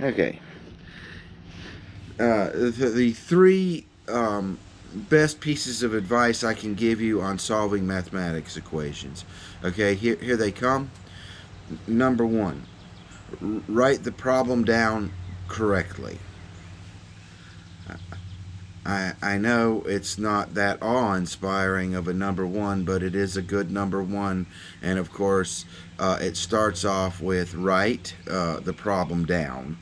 Okay. The three best pieces of advice I can give you on solving mathematics equations. Okay, here they come. Number one, write the problem down correctly. I know it's not that awe-inspiring of a number one, but it is a good number one. And of course, it starts off with write the problem down.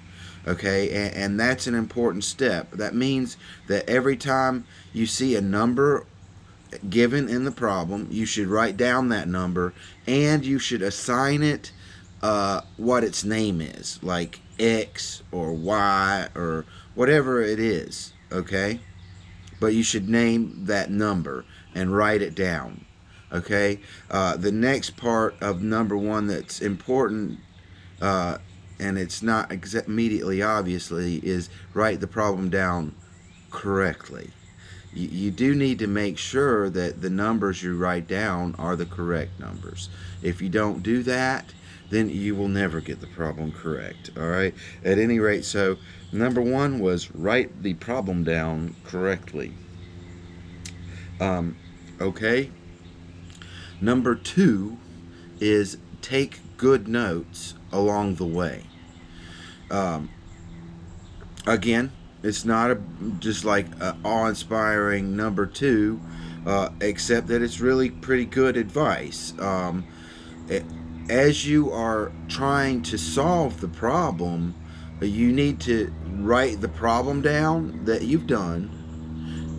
Okay, and that's an important step. That means that every time you see a number given in the problem, you should write down that number and you should assign it what its name is, like X or Y or whatever it is. Okay, but you should name that number and write it down. Okay, the next part of number one that's important, and it's not immediately obviously, is write the problem down correctly. You do need to make sure that the numbers you write down are the correct numbers. If you don't do that, then you will never get the problem correct. All right, at any rate, so number one was write the problem down correctly. Okay, number two is take good notes along the way. um, Again, it's not just like awe-inspiring number two, except that it's really pretty good advice. It, as you are trying to solve the problem, you need to write the problem down that you've done,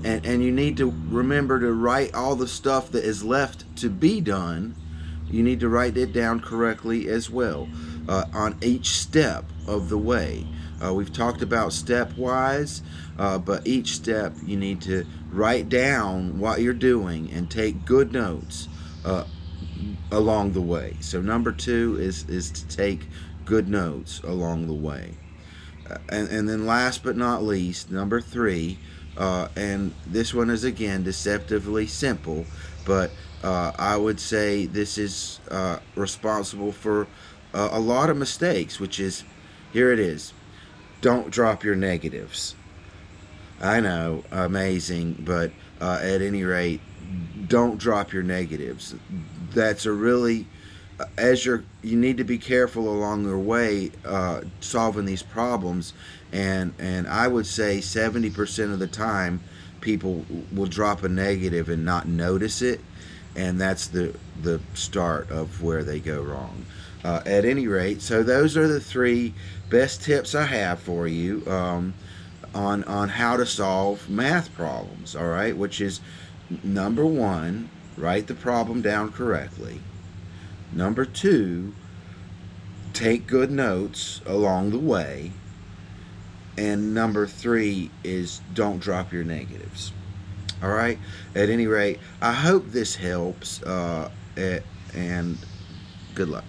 and you need to remember to write all the stuff that is left to be done. You need to write it down correctly as well, on each step of the way. We've talked about stepwise, but each step you need to write down what you're doing and take good notes along the way. So number two is to take good notes along the way. And then last but not least, number three, and this one is again deceptively simple, but I would say this is responsible for a lot of mistakes, which is, here it is: don't drop your negatives. I know, amazing, but at any rate, don't drop your negatives. That's a really, you need to be careful along your way solving these problems, and I would say 70% of the time people will drop a negative and not notice it, and that's the start of where they go wrong. At any rate, so those are the three best tips I have for you on how to solve math problems. All right, which is number one, write the problem down correctly. Number two, take good notes along the way. And number three is don't drop your negatives. All right. At any rate, I hope this helps, and good luck.